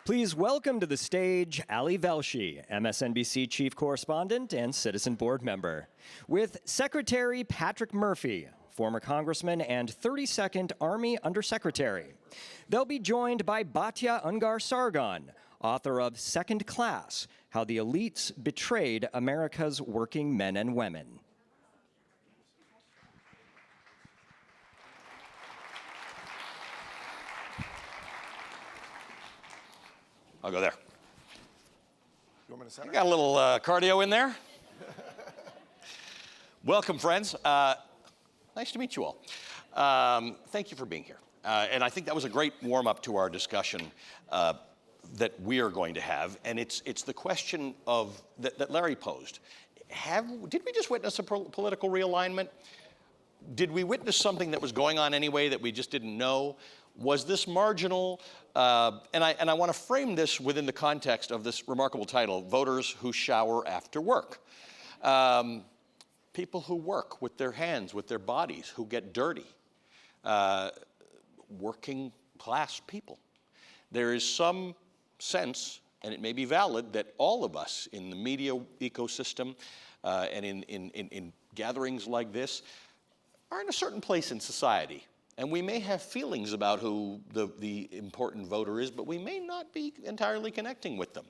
Please welcome to the stage Ali Velshi, MSNBC Chief Correspondent and Citizen Board Member, with Secretary Patrick Murphy, former Congressman and 32nd Army Undersecretary. They'll be joined by Batya Ungar-Sargon, author of Second Class: How the Elites Betrayed America's Working Men and Women. I'll go there. You want me to center? Got a little cardio in there. Welcome, friends. Nice to meet you all. Thank you for being here. And I think that was a great warm-up to our discussion that we are going to have. And it's the question of that Larry posed. Did we just witness a political realignment? Did we witness something that was going on anyway that we just didn't know? Was this marginal? And I want to frame this within the context of this remarkable title, Voters Who Shower After Work. People who work with their hands, with their bodies, who get dirty. Working class people. There is some sense, and it may be valid, that all of us in the media ecosystem and in gatherings like this are in a certain place in society. And we may have feelings about who the important voter is, but we may not be entirely connecting with them.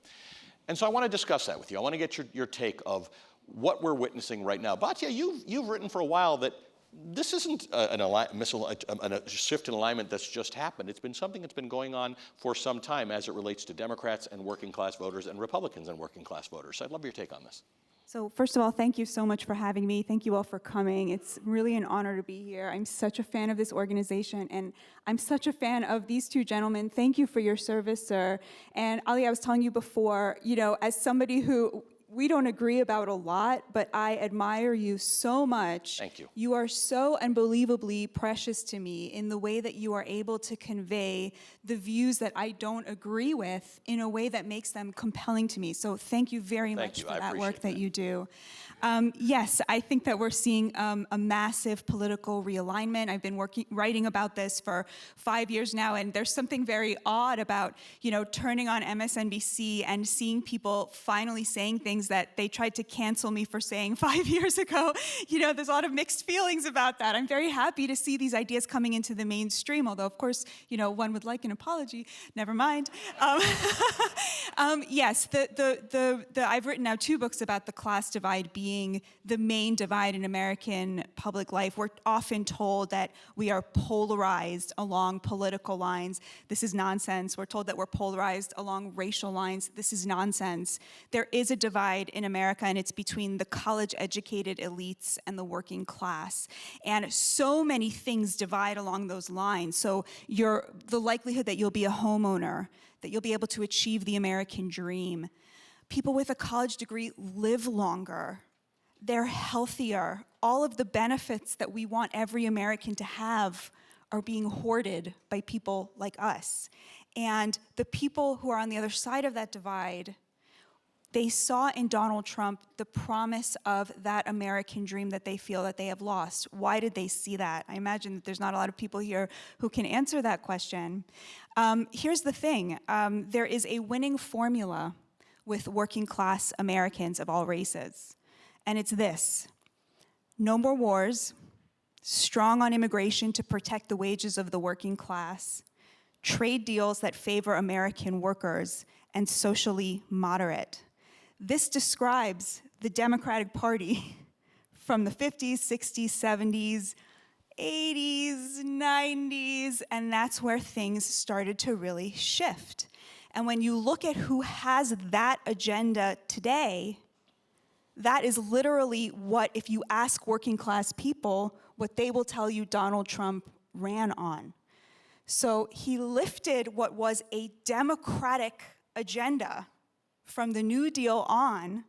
And so I want to discuss that with you. I want to get your take of what we're witnessing right now. Batya, you've written for a while that this isn't a shift in alignment that's just happened. It's been something that's been going on for some time as it relates to Democrats and working class voters and Republicans and working class voters. So I'd love your take on this. So first of all, thank you so much for having me. Thank you all for coming. It's really an honor to be here. I'm such a fan of this organization, and I'm such a fan of these two gentlemen. Thank you for your service, sir. And Ali, I was telling you before, as somebody who we don't agree about a lot, but I admire you so much. Thank you. You are so unbelievably precious to me in the way that you are able to convey the views that I don't agree with in a way that makes them compelling to me. So thank you very much for that work that you do. Yes, I think that we're seeing a massive political realignment. I've been writing about this for 5 years now, and there's something very odd about, turning on MSNBC and seeing people finally saying things that they tried to cancel me for saying 5 years ago. There's a lot of mixed feelings about that. I'm very happy to see these ideas coming into the mainstream, although of course, one would like an apology. Never mind. Yes, I've written now 2 books about the class divide being the main divide in American public life. We're often told that we are polarized along political lines. This is nonsense. We're told that we're polarized along racial lines. This is nonsense. There is a divide in America, and it's between the college-educated elites and the working class. And so many things divide along those lines. So the likelihood that you'll be a homeowner, that you'll be able to achieve the American dream. People with a college degree live longer. They're healthier. All of the benefits that we want every American to have are being hoarded by people like us. And the people who are on the other side of that divide, they saw in Donald Trump the promise of that American dream that they feel that they have lost. Why did they see that? I imagine that there's not a lot of people here who can answer that question. Here's the thing. There is a winning formula with working class Americans of all races. And it's this: no more wars, strong on immigration to protect the wages of the working class, trade deals that favor American workers, and socially moderate. This describes the Democratic Party from the 50s, 60s, 70s, 80s, 90s, and that's where things started to really shift. And when you look at who has that agenda today, that is literally what, if you ask working class people, what they will tell you Donald Trump ran on. So he lifted what was a Democratic agenda from the New Deal on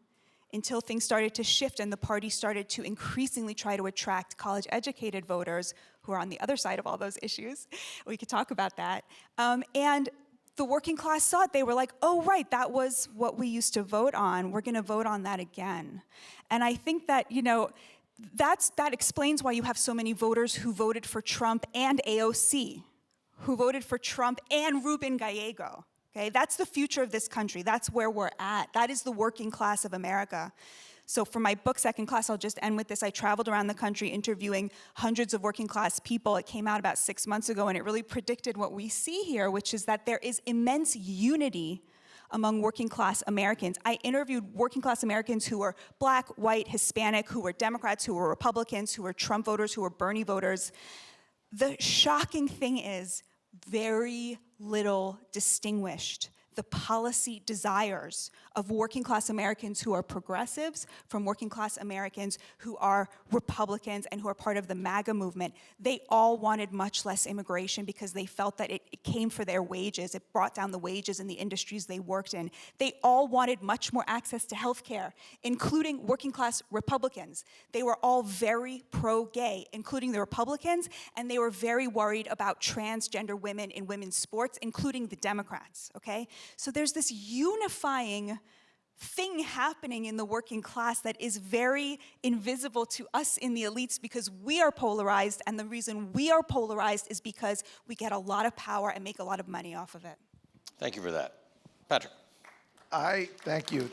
until things started to shift and the party started to increasingly try to attract college-educated voters who are on the other side of all those issues. We could talk about that. And the working class saw it. They were like, oh, right, that was what we used to vote on. We're going to vote on that again. And I think that, that explains why you have so many voters who voted for Trump and AOC, who voted for Trump and Ruben Gallego. okay? That's the future of this country. That's where we're at. That is the working class of America. So for my book, Second Class, I'll just end with this. I traveled around the country interviewing hundreds of working class people. It came out about 6 months ago, and it really predicted what we see here, which is that there is immense unity among working class Americans. I interviewed working class Americans who were black, white, Hispanic, who were Democrats, who were Republicans, who were Trump voters, who were Bernie voters. The shocking thing is very little distinguished the policy desires of working class Americans who are progressives from working class Americans who are Republicans and who are part of the MAGA movement. They all wanted much less immigration because they felt that it came for their wages. It brought down the wages in the industries they worked in. They all wanted much more access to health care, including working class Republicans. They were all very pro-gay, including the Republicans, and they were very worried about transgender women in women's sports, including the Democrats, okay? So there's this unifying thing happening in the working class that is very invisible to us in the elites because we are polarized, and the reason we are polarized is because we get a lot of power and make a lot of money off of it. Thank you for that. Patrick. Thank you.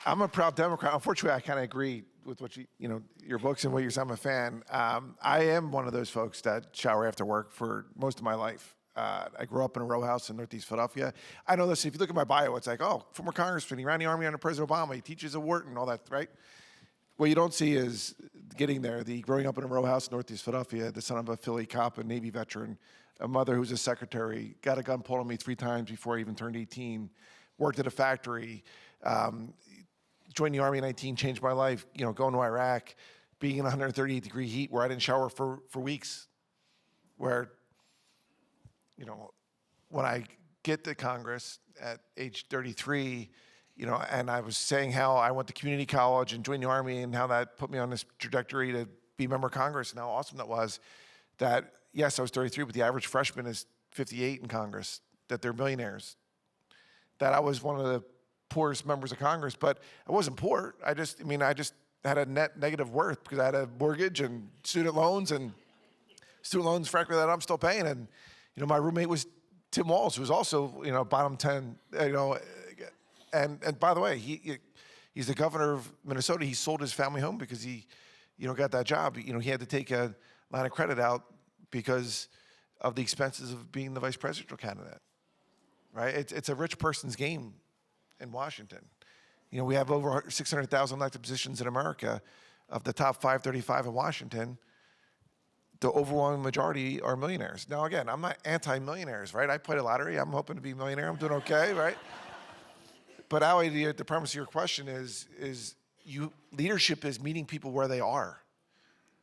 I'm a proud Democrat. Unfortunately, I kind of agree with what your books and what you're saying. I'm a fan. I am one of those folks that shower after work for most of my life. I grew up in a row house in Northeast Philadelphia. I know this, if you look at my bio, it's like, oh, former congressman, he ran the Army under President Obama, he teaches at Wharton, all that, right? What you don't see is getting there, growing up in a row house in Northeast Philadelphia, the son of a Philly cop, a Navy veteran, a mother who's a secretary, got a gun pulled on me 3 times before I even turned 18, worked at a factory, joined the Army in 19, changed my life, going to Iraq, being in 138-degree heat where I didn't shower for weeks, where when I get to Congress at age 33, and I was saying how I went to community college and joined the Army and how that put me on this trajectory to be a member of Congress and how awesome that was, that, yes, I was 33, but the average freshman is 58 in Congress, that they're millionaires, that I was one of the poorest members of Congress, but I wasn't poor. I just had a net negative worth because I had a mortgage and student loans, frankly, that I'm still paying. And my roommate was Tim Walz, who was also, bottom 10, and by the way, he's the governor of Minnesota. He sold his family home because he, got that job. He had to take a line of credit out because of the expenses of being the vice presidential candidate, right? It's a rich person's game in Washington. We have over 600,000 elected positions in America. Of the top 535 in Washington, the overwhelming majority are millionaires. Now, again, I'm not anti-millionaires, right? I played a lottery. I'm hoping to be a millionaire. I'm doing okay, right? But Ali, the premise of your question is leadership is meeting people where they are.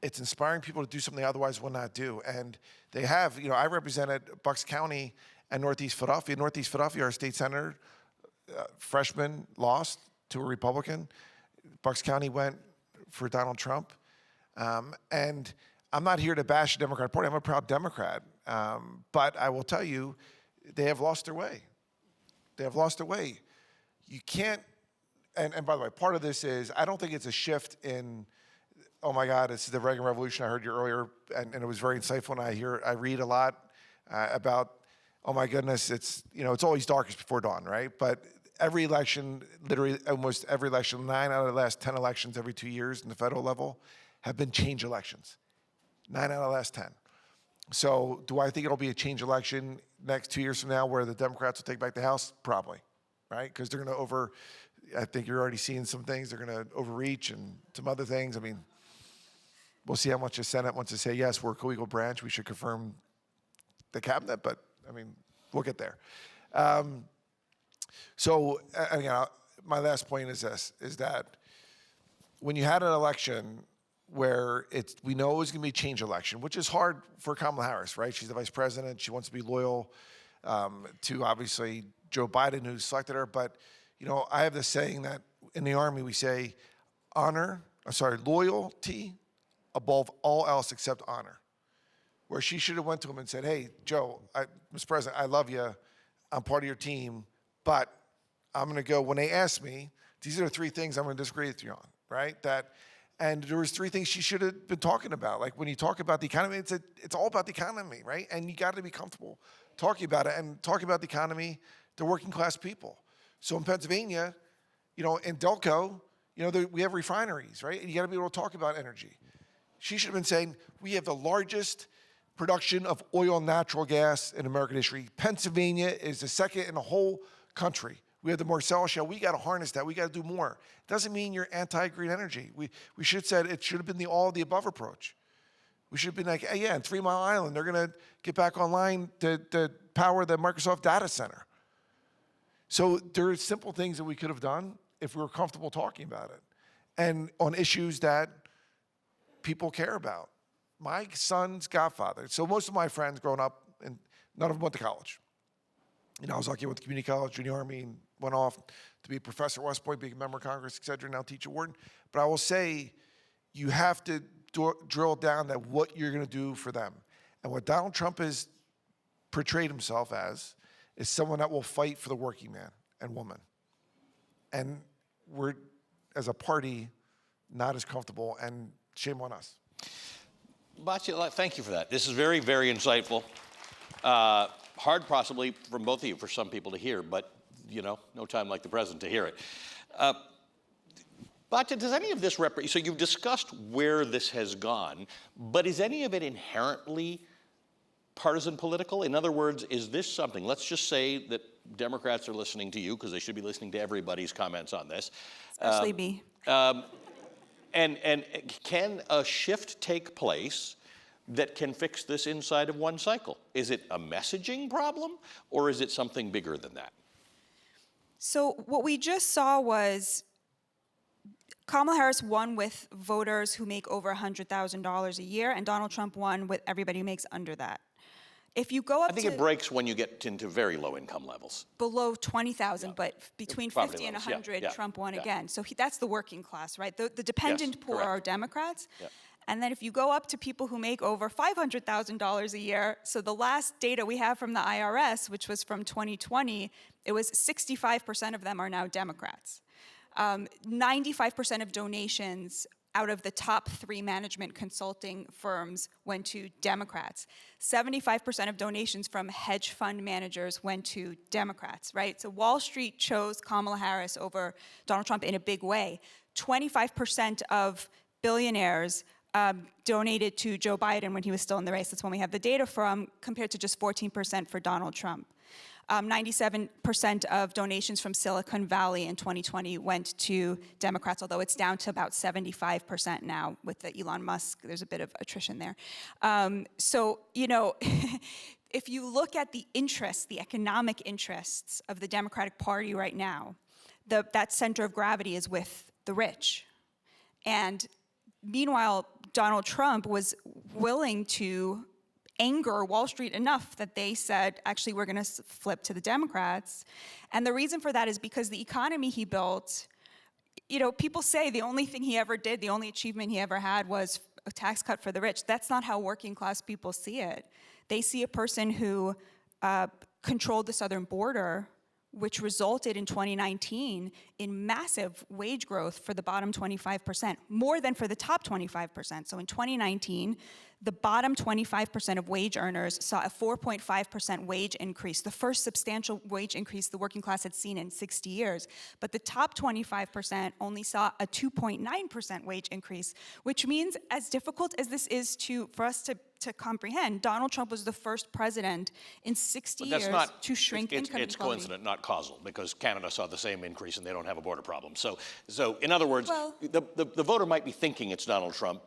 It's inspiring people to do something they otherwise would not do. And they have, I represented Bucks County and Northeast Philadelphia. Northeast Philadelphia, our state senator, freshman, lost to a Republican. Bucks County went for Donald Trump. And I'm not here to bash the Democratic Party. I'm a proud Democrat. But I will tell you, they have lost their way. They have lost their way. You can't, and by the way, part of this is, I don't think it's a shift in, oh my God, this is the Reagan Revolution. I heard you earlier, and it was very insightful, and I read a lot about, oh my goodness, it's always darkest before dawn, right? But every election, literally almost every election, 9 out of the last 10 elections every 2 years in the federal level have been change elections. 9 out of the last 10. So do I think it'll be a change election next 2 years from now where the Democrats will take back the House? Probably, right? Because they're going to I think you're already seeing some things, they're going to overreach and some other things. I mean, we'll see how much the Senate wants to say, yes, we're a co-equal branch, we should confirm the cabinet, but I mean, we'll get there. So again, my last point is this, is that when you had an election where we know it was going to be a change election, which is hard for Kamala Harris, right? She's the vice president. She wants to be loyal to, obviously, Joe Biden, who selected her. But, I have this saying that in the Army, we say loyalty above all else except honor. Where she should have went to him and said, hey, Joe, Mr. President, I love you. I'm part of your team. But I'm going to go, when they ask me, these are the 3 things I'm going to disagree with you on, right? And there was 3 things she should have been talking about. Like when you talk about the economy, it's all about the economy, right? And you got to be comfortable talking about it and talking about the economy, the working class people. So in Pennsylvania, in Darco, we have refineries, right? And you got to be able to talk about energy. She should have been saying, we have the largest production of oil and natural gas in American history. Pennsylvania is the second in the whole country. We have the Marcellus Shale. We got to harness that. We got to do more. Doesn't mean you're anti-green energy. We should have said it should have been the all of the above approach. We should have been like, hey, yeah, in 3 Mile Island, they're going to get back online to power the Microsoft data center. So there are simple things that we could have done if we were comfortable talking about it. And on issues that people care about. My son's godfather. So most of my friends growing up, and none of them went to college. I was lucky I went to community college, junior army, and went off to be a professor at West Point, being a member of Congress, et cetera, now teach at Wharton. But I will say, you have to drill down that what you're going to do for them. And what Donald Trump has portrayed himself as is someone that will fight for the working man and woman. And we're, as a party, not as comfortable, and shame on us. Batya, thank you for that. This is very, very insightful. Hard possibly from both of you for some people to hear, but, no time like the present to hear it. Batya, does any of this so you've discussed where this has gone, but is any of it inherently partisan political? In other words, is this something, let's just say that Democrats are listening to you, because they should be listening to everybody's comments on this. Especially me. And can a shift take place that can fix this inside of one cycle? Is it a messaging problem, or is it something bigger than that? So what we just saw was Kamala Harris won with voters who make over $100,000 a year, and Donald Trump won with everybody who makes under that. If you go up I think it breaks when you get into very low income levels. Below 20,000, but between Poverty 50 and levels, 100, yeah, Trump won yeah. again. So that's the working class, right? The dependent poor correct. are Democrats. Yeah. And then if you go up to people who make over $500,000 a year, so the last data we have from the IRS, which was from 2020, it was 65% of them are now Democrats. 95% of donations out of the top 3 management consulting firms went to Democrats. 75% of donations from hedge fund managers went to Democrats, right? So Wall Street chose Kamala Harris over Donald Trump in a big way. 25% of billionaires donated to Joe Biden when he was still in the race. That's when we have the data from, compared to just 14% for Donald Trump. 97% of donations from Silicon Valley in 2020 went to Democrats, although it's down to about 75% now with the Elon Musk. There's a bit of attrition there. So, if you look at the interests, the economic interests of the Democratic Party right now, that center of gravity is with the rich. And meanwhile, Donald Trump was willing to anger Wall Street enough that they said, actually, we're going to flip to the Democrats. And the reason for that is because the economy he built, people say the only thing he ever did, the only achievement he ever had was a tax cut for the rich. That's not how working class people see it. They see a person who controlled the southern border, which resulted in 2019 in massive wage growth for the bottom 25%, more than for the top 25%. So in 2019, the bottom 25% of wage earners saw a 4.5% wage increase, the first substantial wage increase the working class had seen in 60 years. But the top 25% only saw a 2.9% wage increase, which means, as difficult as this is for us to comprehend, Donald Trump was the first president in 60 years to shrink income inequality. It's coincident, not causal, because Canada saw the same increase and they don't have a border problem. So in other words, the voter might be thinking it's Donald Trump,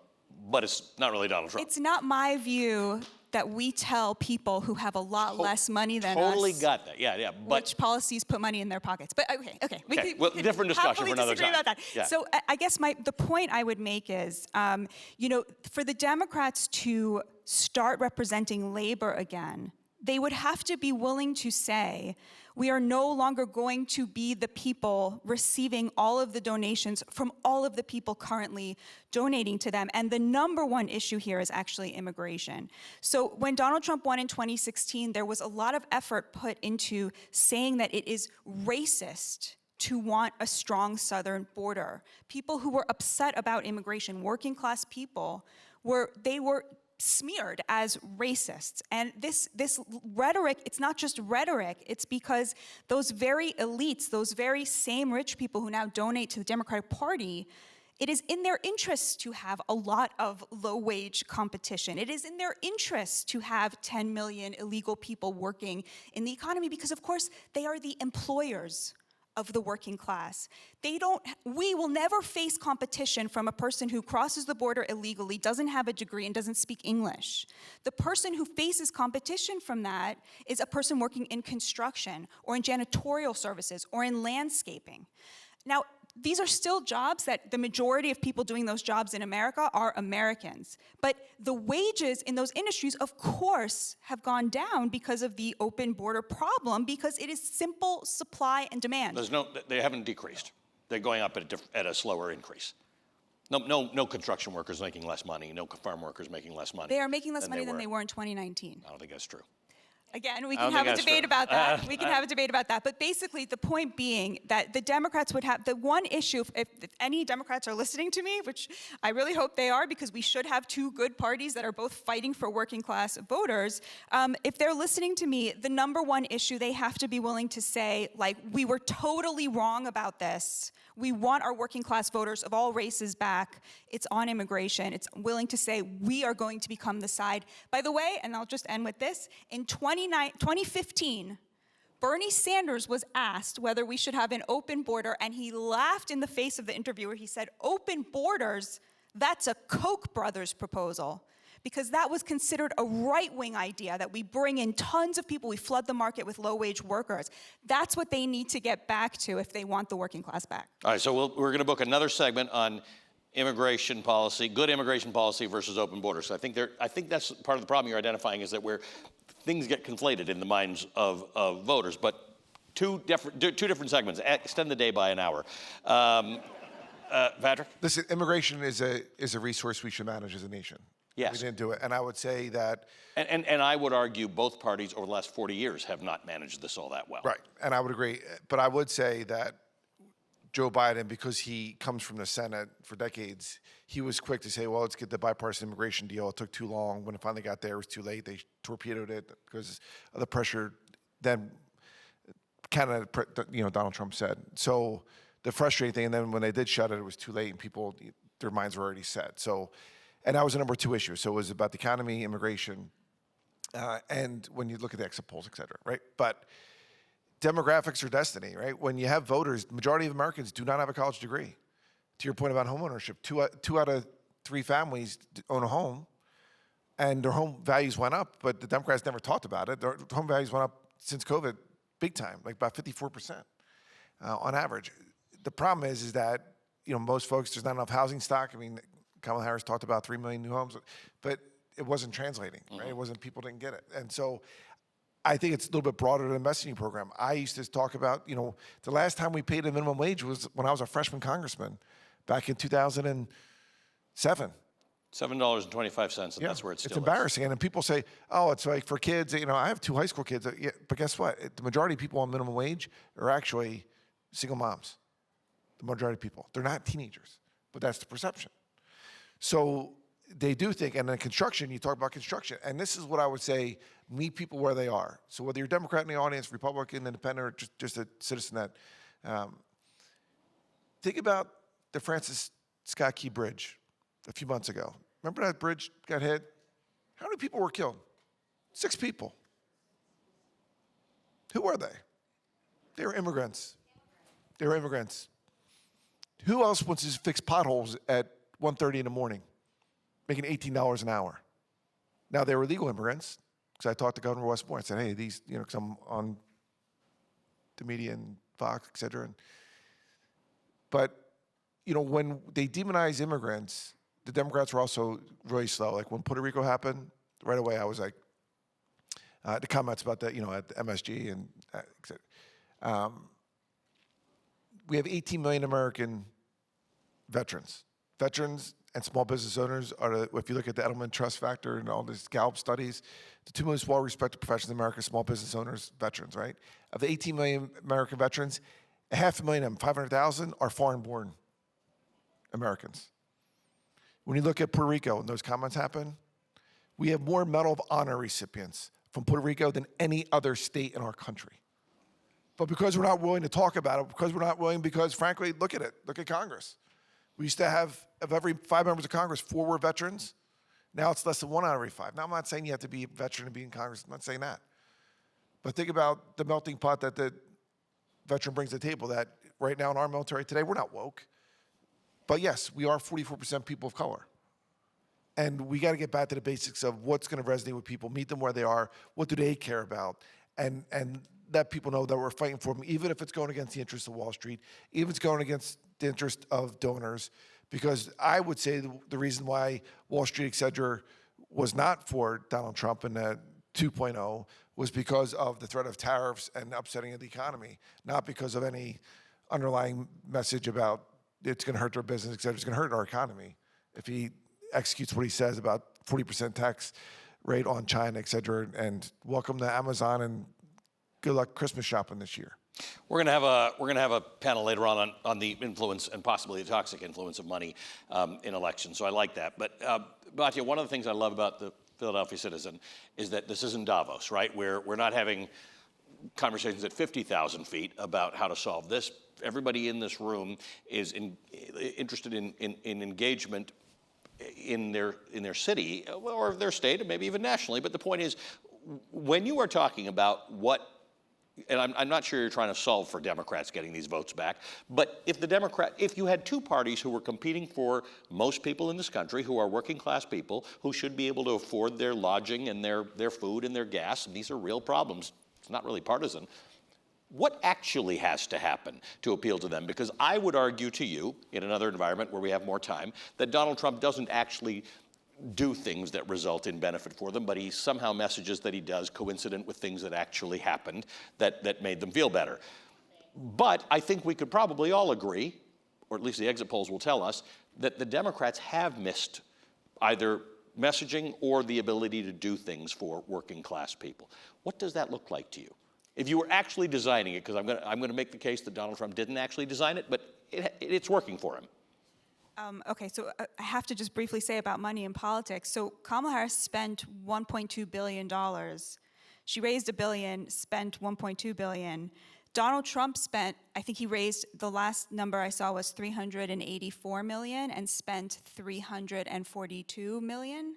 but it's not really Donald Trump. It's not my view that we tell people who have a lot less money than us. Totally got that. Yeah. But which policies put money in their pockets. But okay. We can different discussion for another time. About that. Yeah. So I guess the point I would make is, for the Democrats to start representing labor again, they would have to be willing to say, we are no longer going to be the people receiving all of the donations from all of the people currently donating to them. And the number one issue here is actually immigration. So when Donald Trump won in 2016, there was a lot of effort put into saying that it is racist to want a strong southern border. People who were upset about immigration, working class people, were smeared as racists. And this rhetoric, it's not just rhetoric, it's because those very elites, those very same rich people who now donate to the Democratic Party, it is in their interests to have a lot of low-wage competition. It is in their interests to have 10 million illegal people working in the economy because, of course, they are the employers of the working class. We will never face competition from a person who crosses the border illegally, doesn't have a degree, and doesn't speak English. The person who faces competition from that is a person working in construction or in janitorial services or in landscaping. Now, these are still jobs that the majority of people doing those jobs in America are Americans. But the wages in those industries, of course, have gone down because of the open border problem, because it is simple supply and demand. They haven't decreased. They're going up at a slower increase. No construction workers making less money, no farm workers making less money. They are making less money than they were in 2019. I don't think that's true. Again, we can have a debate about that. We can have a debate about that. But basically, the point being that the Democrats would have the one issue, if any Democrats are listening to me, which I really hope they are, because we should have two good parties that are both fighting for working class voters. If they're listening to me, the number one issue they have to be willing to say, like, we were totally wrong about this. We want our working class voters of all races back. It's on immigration. It's willing to say we are going to become the side. By the way, and I'll just end with this, in 2015, Bernie Sanders was asked whether we should have an open border, and he laughed in the face of the interviewer. He said, open borders, that's a Koch brothers proposal. Because that was considered a right-wing idea, that we bring in tons of people, we flood the market with low-wage workers. That's what they need to get back to if they want the working class back. All right, so we're going to book another segment on immigration policy, good immigration policy versus open borders. So I think that's part of the problem you're identifying, is that where things get conflated in the minds of voters. But two different segments. Extend the day by an hour. Patrick? Listen, immigration is a resource we should manage as a nation. Yes. We didn't do it. And I would say that... And I would argue both parties over the last 40 years have not managed this all that well. Right, and I would agree. But I would say that Joe Biden, because he comes from the Senate for decades, he was quick to say, well, let's get the bipartisan immigration deal. It took too long. When it finally got there, it was too late. They torpedoed it because of the pressure then Canada, Donald Trump said. So the frustrating thing, and then when they did shut it, it was too late, and people, their minds were already set. So, and that was the number two issue. So it was about the economy, immigration, and when you look at the exit polls, et cetera, right? But demographics are destiny, right? When you have voters, the majority of Americans do not have a college degree. To your point about home ownership, two out of three families own a home, and their home values went up, but the Democrats never talked about it. Their home values went up since COVID, big time, like about 54% on average. The problem is that, most folks, there's not enough housing stock. I mean, Kamala Harris talked about 3 million new homes, but it wasn't translating, right? It wasn't, people didn't get it. And so I think it's a little bit broader than a messaging program. I used to talk about, the last time we paid a minimum wage was when I was a freshman congressman back in 2007. $7.25, and that's where it's embarrassing. And then people say, oh, it's like for kids, I have 2 high school kids. Yeah, but guess what? The majority of people on minimum wage are actually single moms. The majority of people. They're not teenagers, but that's the perception. So they do think, and then construction, you talk about construction, and this is what I would say, meet people where they are. So whether you're Democrat in the audience, Republican, Independent, or just a citizen that, think about the Francis Scott Key Bridge a few months ago. Remember that bridge got hit? How many people were killed? 6 people. Who were they? They were immigrants. They were immigrants. Who else wants to fix potholes at 1:30 in the morning, making $18 an hour? Now, they were legal immigrants, because I talked to Governor Westmore. I said, hey, these, because I'm on the media and Fox, et cetera. But, when they demonize immigrants, the Democrats were also really slow. Like when Puerto Rico happened, right away I was like, the comments about that, at the MSG and et cetera. We have 18 million American veterans. Veterans and small business owners are, if you look at the Edelman Trust Factor and all these Gallup studies, the 2 most well-respected professions in America, small business owners, veterans, right? Of the 18 million American veterans, 500,000 and 500,000 are foreign-born Americans. When you look at Puerto Rico and those comments happen, we have more Medal of Honor recipients from Puerto Rico than any other state in our country. But because we're not willing to talk about it, because frankly, look at it, look at Congress. We used to have, of every 5 members of Congress, 4 were veterans. Now it's less than 1 out of every 5. Now I'm not saying you have to be a veteran to be in Congress, I'm not saying that. But think about the melting pot that the veteran brings to the table, that right now in our military today, we're not woke. But yes, we are 44% people of color. And we got to get back to the basics of what's going to resonate with people, meet them where they are, what do they care about, and let people know that we're fighting for them, even if it's going against the interests of Wall Street, even if it's going against the interest of donors. Because I would say the reason why Wall Street, et cetera, was not for Donald Trump in that 2.0 was because of the threat of tariffs and upsetting of the economy, not because of any underlying message about it's going to hurt their business, et cetera. It's going to hurt our economy if he executes what he says about 40% tax rate on China, et cetera. And welcome to Amazon and good luck Christmas shopping this year. We're going to have a panel later on the influence and possibly the toxic influence of money in elections. So I like that. But Batya, one of the things I love about the Philadelphia Citizen is that this isn't Davos, right? We're not having conversations at 50,000 feet about how to solve this. Everybody in this room is interested in engagement in their city or their state, and maybe even nationally. But the point is, when you are talking about what, and I'm not sure you're trying to solve for Democrats getting these votes back, but if you had 2 parties who were competing for most people in this country who are working class people who should be able to afford their lodging and their food and their gas, and these are real problems, it's not really partisan, what actually has to happen to appeal to them? Because I would argue to you, in another environment where we have more time, that Donald Trump doesn't actually do things that result in benefit for them, but he somehow messages that he does coincident with things that actually happened that made them feel better. But I think we could probably all agree, or at least the exit polls will tell us, that the Democrats have missed either messaging or the ability to do things for working class people. What does that look like to you? If you were actually designing it, because I'm going to make the case that Donald Trump didn't actually design it, but it's working for him. Okay, so I have to just briefly say about money in politics. So Kamala Harris spent $1.2 billion. She raised $1 billion, spent $1.2 billion. Donald Trump spent, I think he raised, the last number I saw was $384 million and spent $342 million.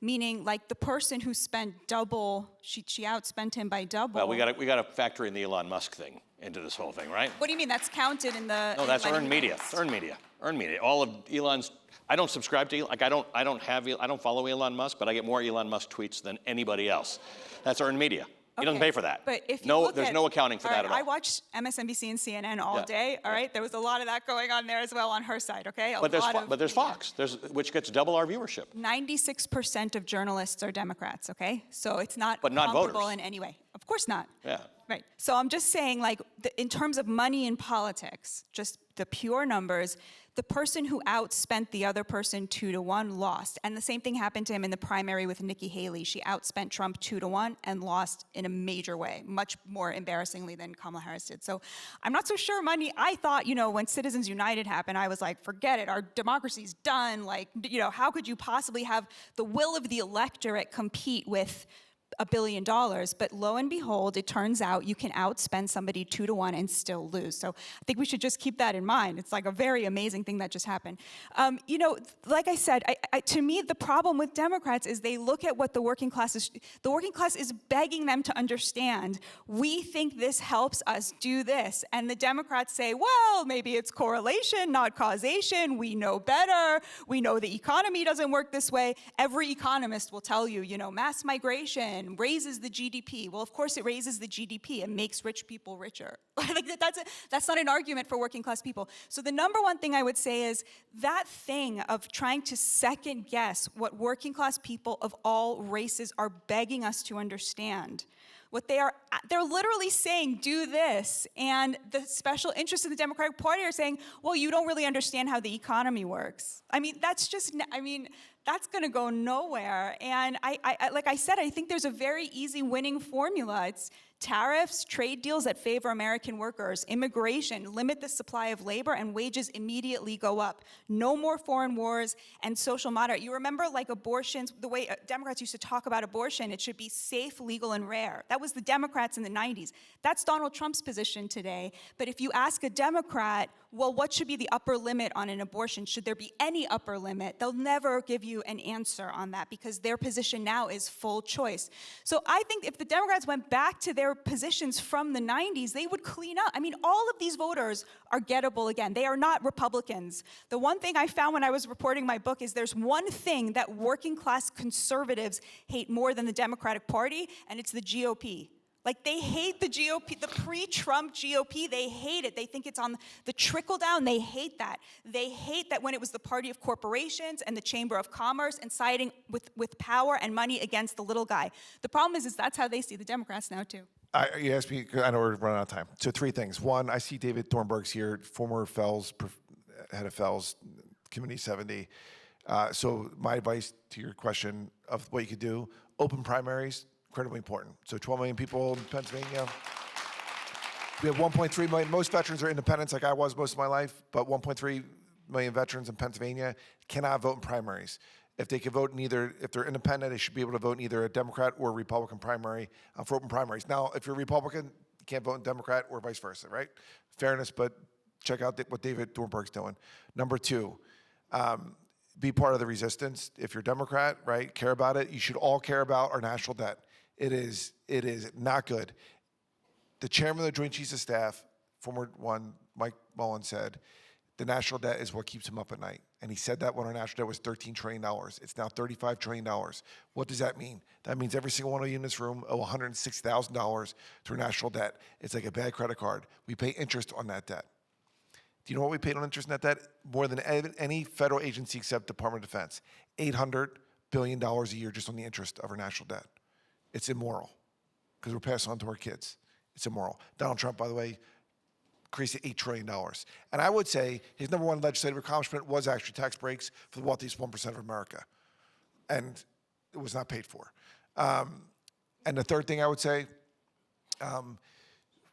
Meaning, like, the person who spent double, she outspent him by double. Well, we got to factor in the Elon Musk thing into this whole thing, right? What do you mean? That's counted in the. No, that's earned media. Earned media. All of Elon's. I don't subscribe to. I don't follow Elon Musk, but I get more Elon Musk tweets than anybody else. That's earned media. He doesn't pay for that. But if you there's no accounting for that at all. I watched MSNBC and CNN all day. All right, there was a lot of that going on there as well on her side. Okay, but there's Fox, which gets double our viewership. 96% of journalists are Democrats. Okay, so it's not. But not comparable voters. in any way. Of course not. Yeah. Right. So I'm just saying, like, in terms of money in politics, just the pure numbers, the person who outspent the other person 2-1 lost. And the same thing happened to him in the primary with Nikki Haley. She outspent Trump 2-1 and lost in a major way, much more embarrassingly than Kamala Harris did. So I'm not so sure money. I thought, when Citizens United happened, I was like, forget it. Our democracy's done. Like, how could you possibly have the will of the electorate compete with $1 billion, but lo and behold, it turns out you can outspend somebody 2-1 and still lose. So I think we should just keep that in mind. It's like a very amazing thing that just happened. Like I said, to me, the problem with Democrats is they look at what the working class is begging them to understand. We think this helps us do this. And the Democrats say, well, maybe it's correlation, not causation. We know better. We know the economy doesn't work this way. Every economist will tell you, mass migration raises the GDP. Well, of course it raises the GDP. It makes rich people richer. That's not an argument for working class people. So the number one thing I would say is that thing of trying to second guess what working class people of all races are begging us to understand. They're literally saying, do this. And the special interests of the Democratic Party are saying, well, you don't really understand how the economy works. That's going to go nowhere. And like I said, I think there's a very easy winning formula. It's Tariffs, trade deals that favor American workers, immigration, limit the supply of labor, and wages immediately go up. No more foreign wars and social moderate. You remember, like, abortions, the way Democrats used to talk about abortion, it should be safe, legal, and rare. That was the Democrats in the 90s. That's Donald Trump's position today. But if you ask a Democrat, well, what should be the upper limit on an abortion? Should there be any upper limit? They'll never give you an answer on that because their position now is full choice. So I think if the Democrats went back to their positions from the 90s, they would clean up. I mean, all of these voters are gettable again. They are not Republicans. The one thing I found when I was reporting my book is there's one thing that working class conservatives hate more than the Democratic Party, and it's the GOP. Like, they hate the GOP, the pre-Trump GOP. They hate it. They think it's on the trickle down. They hate that. They hate that when it was the party of corporations and the Chamber of Commerce and siding with power and money against the little guy. The problem is that's how they see the Democrats now, too. You asked me, I know we're running out of time. So 3 things. One, I see David Thornburg's here, former Fells, head of Fells, Committee 70. So my advice to your question of what you could do, open primaries, incredibly important. So 12 million people in Pennsylvania. We have 1.3 million. Most veterans are independents like I was most of my life, but 1.3 million veterans in Pennsylvania cannot vote in primaries. If they can vote in either, if they're independent, they should be able to vote in either a Democrat or a Republican primary for open primaries. Now, if you're a Republican, you can't vote in Democrat or vice versa, right? Fairness, but check out what David Thornburg's doing. Number 2, be part of the resistance. If you're a Democrat, right, care about it. You should all care about our national debt. It is not good. The chairman of the Joint Chiefs of Staff, former one, Mike Mullen, said, the national debt is what keeps him up at night. And he said that when our national debt was $13 trillion. It's now $35 trillion. What does that mean? That means every single one of you in this room owe $106,000 to our national debt. It's like a bad credit card. We pay interest on that debt. Do you know what we paid on interest on that debt? More than any federal agency except Department of Defense. $800 billion a year just on the interest of our national debt. It's immoral because we're passing on to our kids. It's immoral. Donald Trump, by the way, increased to $8 trillion. And I would say his number one legislative accomplishment was actually tax breaks for the wealthiest 1% of America. And it was not paid for. And the third thing I would say,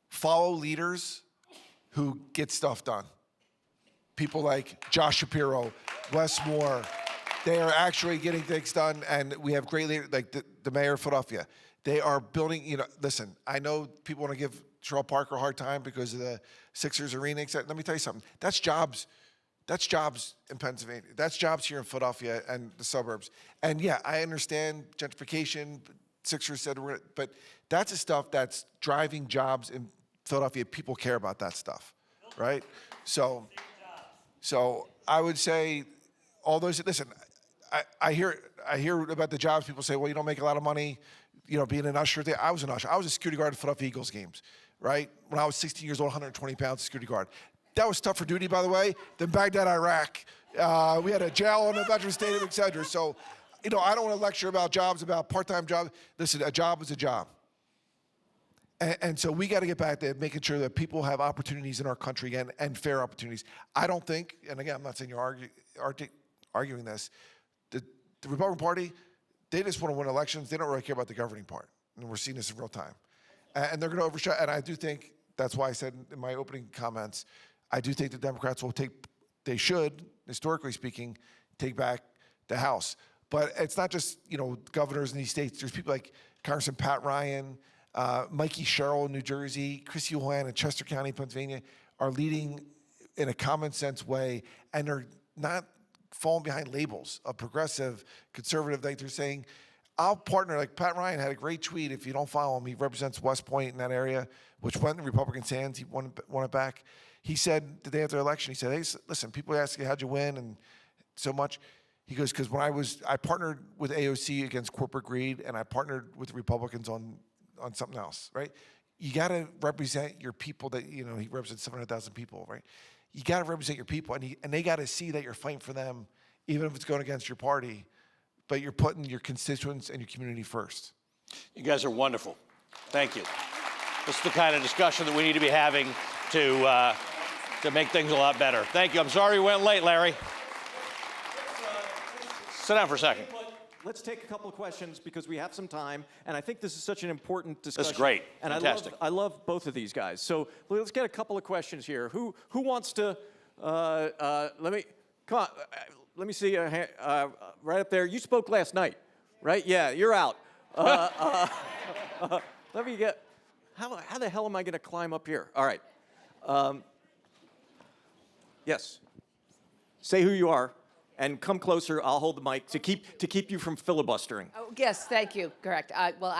follow leaders who get stuff done. People like Josh Shapiro, Wes Moore, they are actually getting things done, and we have great leaders, like the mayor of Philadelphia. They are building, listen, I know people want to give Cheryl Parker a hard time because of the Sixers arena, etc. Let me tell you something. That's jobs. That's jobs in Pennsylvania. That's jobs here in Philadelphia and the suburbs. And yeah, I understand gentrification. Sixers said, but that's the stuff that's driving jobs in Philadelphia. People care about that stuff, right? So I would say all those. Listen, I hear about the jobs. People say, well, you don't make a lot of money, being an usher. I was an usher. I was a security guard at Philadelphia Eagles games, right? When I was 16 years old, 120 pounds security guard. That was tougher duty, by the way, than Baghdad, Iraq. We had a jail in the Veterans Stadium, et cetera. So, I don't want to lecture about jobs, about part-time jobs. Listen, a job is a job. And so we got to get back to making sure that people have opportunities in our country again, and fair opportunities. I don't think, and again, I'm not saying you're arguing this, the Republican Party, they just want to win elections. They don't really care about the governing part. And we're seeing this in real time. And they're going to overshut. And I do think, that's why I said in my opening comments, I do think the Democrats they should, historically speaking, take back the House. But it's not just, governors in these states. There's people like Congressman Pat Ryan, Mikey Sherrill in New Jersey, Chrissy Hohan in Chester County, Pennsylvania, are leading in a common sense way, and they're not falling behind labels of progressive, conservative. Like they're saying, I'll partner. Like Pat Ryan had a great tweet. If you don't follow him, he represents West Point in that area, which went in Republicans' hands. He won it back. He said the day after the election, he said, hey, listen, people ask you, how'd you win? And so much. He goes, because when I partnered with AOC against corporate greed, and I partnered with the Republicans on something else, right? You got to represent your people that, he represents 700,000 people, right? You got to represent your people, and they got to see that you're fighting for them, even if it's going against your party, but you're putting your constituents and your community first. You guys are wonderful. Thank you. This is the kind of discussion that we need to be having to make things a lot better. Thank you. I'm sorry we went late, Larry. Sit down for a second. let's take a couple of questions because we have some time, and I think this is such an important discussion. That's great. And Fantastic. I love both of these guys. So let's get a couple of questions here. Who wants to? Come on. Let me see a hand, right up there. You spoke last night, right? Yeah, you're out. Let me get. How the hell am I going to climb up here? All right. Yes. Say who you are, and come closer. I'll hold the mic to keep you from filibustering. Oh, yes, thank you. Correct. Well,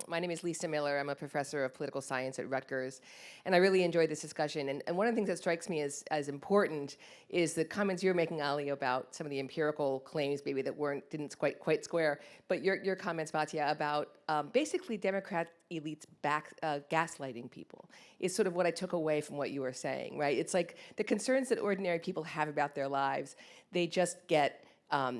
my name is Lisa Miller. I'm a professor of political science at Rutgers, and I really enjoyed this discussion. And one of the things that strikes me as important is the comments you're making, Ali, about some of the empirical claims maybe that didn't quite square. But your comments, Batya, about basically Democrat elites gaslighting people is sort of what I took away from what you were saying, right? It's like the concerns that ordinary people have about their lives, they just get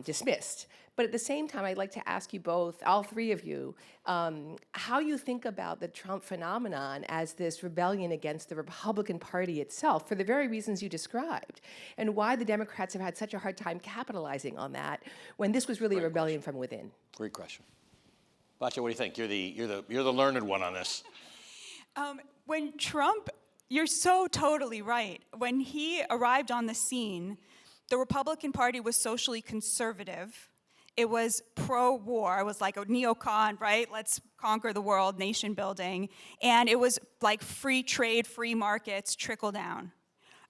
dismissed. But at the same time, I'd like to ask you both, all three of you, how you think about the Trump phenomenon as this rebellion against the Republican Party itself for the very reasons you described, and why the Democrats have had such a hard time capitalizing on that when this was really a rebellion from within. Great question. Batya, what do you think? You're the learned one on this. When Trump, you're so totally right. When he arrived on the scene, the Republican Party was socially conservative. It was pro-war. It was like a neocon, right? Let's conquer the world, nation building. And it was like free trade, free markets, trickle down.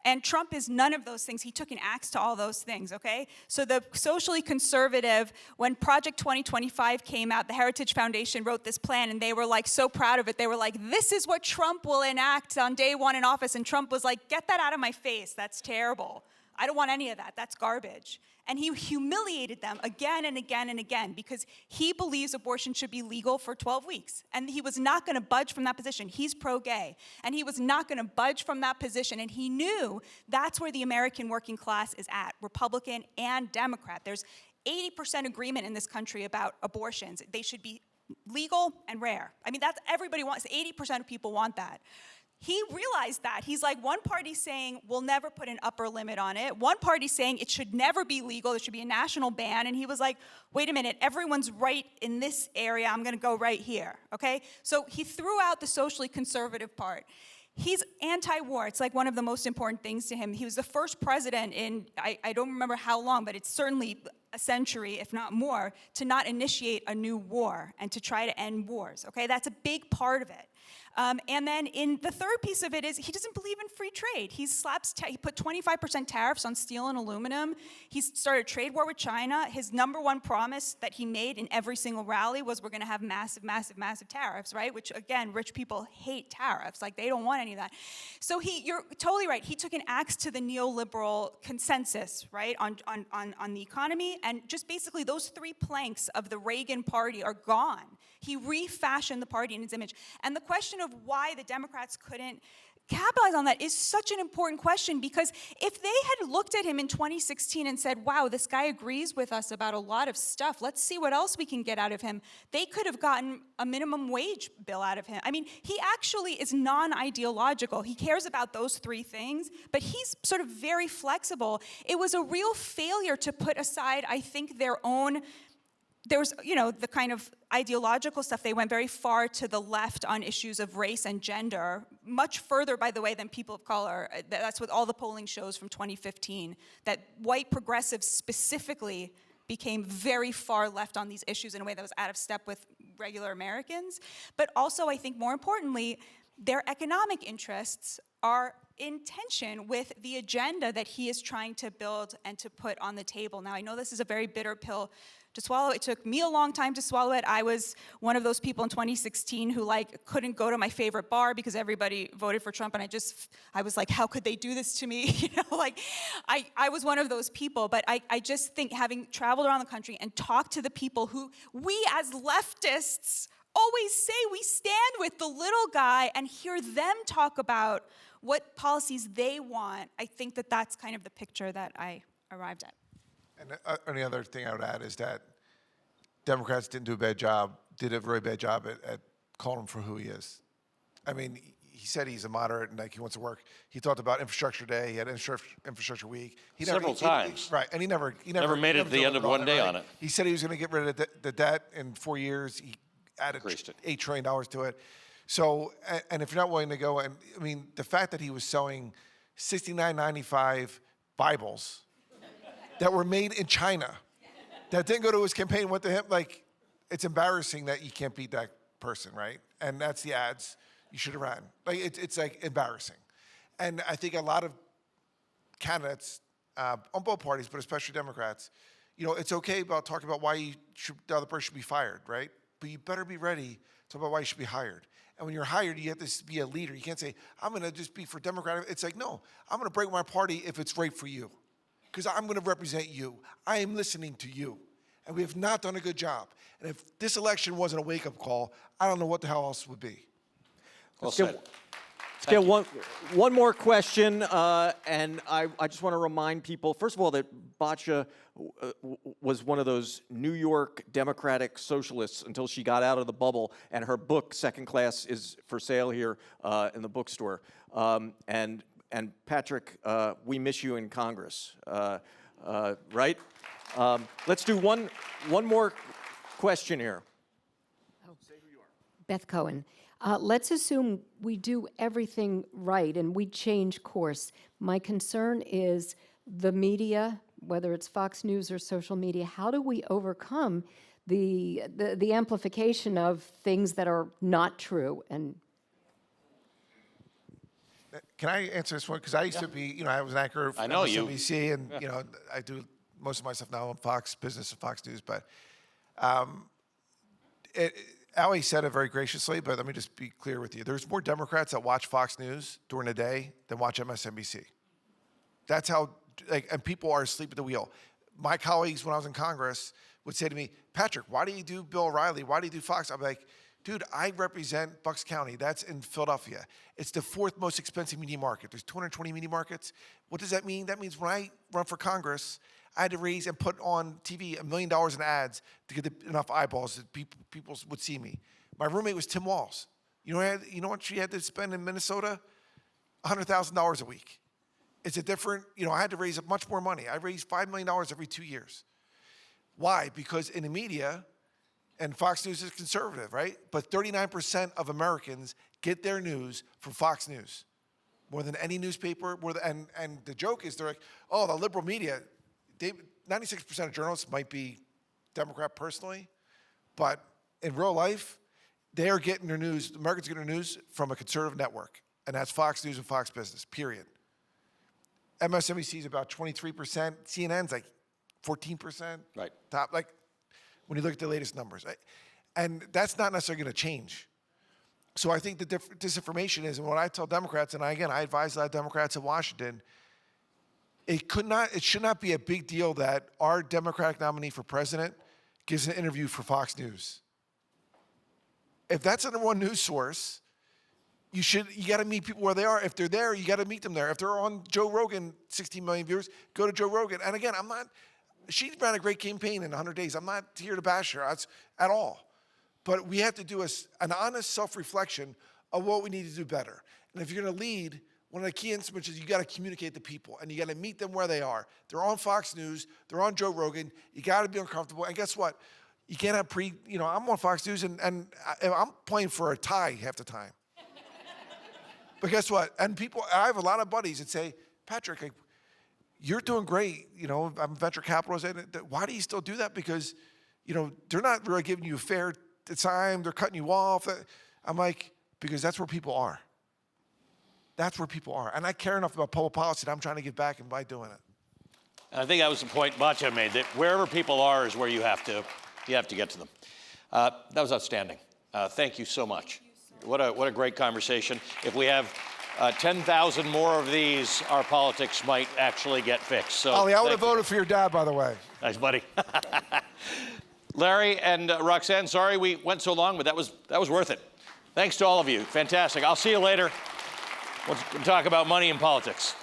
And Trump is none of those things. He took an axe to all those things, okay? So the socially conservative, when Project 2025 came out, the Heritage Foundation wrote this plan, and they were like so proud of it. They were like, this is what Trump will enact on day one in office. And Trump was like, get that out of my face. That's terrible. I don't want any of that. That's garbage. And he humiliated them again and again and again because he believes abortion should be legal for 12 weeks. And he was not going to budge from that position. He's pro-gay. And he was not going to budge from that position. And he knew that's where the American working class is at, Republican and Democrat. There's 80% agreement in this country about abortions. They should be legal and rare. I mean, that's everybody wants. 80% of people want that. He realized that. He's like, one party saying we'll never put an upper limit on it. One party saying it should never be legal. There should be a national ban. And he was like, wait a minute, everyone's right in this area. I'm going to go right here, okay? So he threw out the socially conservative part. He's anti-war. It's like one of the most important things to him. He was the first president in, I don't remember how long, but it's certainly a century, if not more, to not initiate a new war and to try to end wars, okay? That's a big part of it. And then in the third piece of it is he doesn't believe in free trade. He put 25% tariffs on steel and aluminum. He started a trade war with China. His number one promise that he made in every single rally was we're going to have massive, massive, massive tariffs, right? Which, again, rich people hate tariffs. Like, they don't want any of that. So you're totally right. He took an axe to the neoliberal consensus, right, on the economy. And just basically those three planks of the Reagan party are gone. He refashioned the party in its image. And the question of why the Democrats couldn't capitalize on that is such an important question, because if they had looked at him in 2016 and said, wow, this guy agrees with us about a lot of stuff, let's see what else we can get out of him, they could have gotten a minimum wage bill out of him. I mean, he actually is non-ideological. He cares about those three things, but he's sort of very flexible. It was a real failure to put aside, I think, their own. There was, the kind of ideological stuff. They went very far to the left on issues of race and gender, much further, by the way, than people of color. That's what all the polling shows from 2015, that white progressives specifically became very far left on these issues in a way that was out of step with regular Americans. But also, I think more importantly, their economic interests are in tension with the agenda that he is trying to build and to put on the table. Now, I know this is a very bitter pill to swallow. It took me a long time to swallow it. I was one of those people in 2016 who couldn't go to my favorite bar because everybody voted for Trump, and I was like, how could they do this to me? I was one of those people, but I just think, having traveled around the country and talked to the people who we as leftists always say we stand with the little guy, and hear them talk about what policies they want, I think that that's kind of the picture that I arrived at. And the only other thing I would add is that Democrats did a very bad job at calling him for who he is. I mean, he said he's a moderate and like he wants to work. He talked about infrastructure day. He had infrastructure week. Several times. Right, and he never made it to the end of one day on it. He said he was going to get rid of the debt in 4 years. He added Increased it. $8 trillion to it. So, and if you're not willing to go, and I mean, the fact that he was selling $69.95 Bibles that were made in China, that didn't go to his campaign, went to him, like, it's embarrassing that you can't beat that person, right? And that's the ads you should have ran. Like, it's like embarrassing. And I think a lot of candidates on both parties, but especially Democrats, you know, it's okay about talking about why the other person should be fired, right? But you better be ready to talk about why you should be hired. And when you're hired, you have to be a leader. You can't say, I'm going to just be for Democrat. It's like, no, I'm going to break my party if it's right for you. Because I'm going to represent you. I am listening to you. And we have not done a good job. And if this election wasn't a wake-up call, I don't know what the hell else would be. Well said. Let's get one more question, and I just want to remind people, first of all, that Batya was one of those New York Democratic socialists until she got out of the bubble, and her book, Second Class, is for sale here in the bookstore. And Patrick, we miss you in Congress, right? Let's do one more question here. Beth Cohen. Let's assume we do everything right and we change course. My concern is the media, whether it's Fox News or social media, how do we overcome the amplification of things that are not true? And Can I answer this one? Because I used to be, you know, I was an anchor for MSNBC, and, you know, I do most of my stuff now on Fox Business and Fox News, but Ali said it very graciously, but let me just be clear with you. There's more Democrats that watch Fox News during the day than watch MSNBC. That's how, like, and people are asleep at the wheel. My colleagues, when I was in Congress, would say to me, Patrick, why do you do Bill O'Reilly? Why do you do Fox? I'm like, dude, I represent Bucks County. That's in Philadelphia. It's the 4th most expensive media market. There's 220 media markets. What does that mean? That means when I run for Congress, I had to raise and put on TV $1 million in ads to get enough eyeballs that people would see me. My roommate was Tim Walz. You know what she had to spend in Minnesota? $100,000 a week. It's a different, you know, I had to raise much more money. I raised $5 million every 2 years. Why? Because in the media, and Fox News is conservative, right? But 39% of Americans get their news from Fox News, more than any newspaper. And the joke is they're like, oh, the liberal media, 96% of journalists might be Democrat personally, but in real life, they are getting their news, Americans are getting their news from a conservative network, and that's Fox News and Fox Business, period. MSNBC is about 23%, CNN's like 14%. Right. Top, like, when you look at the latest numbers. And that's not necessarily going to change. So I think the disinformation is, and what I tell Democrats, and I advise a lot of Democrats in Washington, it should not be a big deal that our Democratic nominee for president gives an interview for Fox News. If that's the #1 news source, you got to meet people where they are. If they're there, you got to meet them there. If they're on Joe Rogan, 16 million viewers, go to Joe Rogan. And again, she ran a great campaign in 100 days. I'm not here to bash her at all. But we have to do an honest self-reflection of what we need to do better. And if you're going to lead, one of the key instruments is you got to communicate to people, and you got to meet them where they are. They're on Fox News. They're on Joe Rogan. You got to be uncomfortable. And guess what? You can't have I'm on Fox News, and I'm playing for a tie half the time. But guess what? And I have a lot of buddies that say, Patrick, you're doing great. You know, I'm a venture capitalist. Why do you still do that? Because, you know, they're not really giving you a fair time. They're cutting you off. I'm like, because that's where people are. That's where people are. And I care enough about public policy that I'm trying to give back by doing it. And I think that was the point Batya made, that wherever people are is where you have to get to them. That was outstanding. Thank you so much. What a great conversation. If we have 10,000 more of these, our politics might actually get fixed. So, Ollie, I would have voted for your dad, by the way. Thanks, buddy. Larry and Roxanne, sorry we went so long, but that was worth it. Thanks to all of you. Fantastic. I'll see you later. We'll talk about money and politics.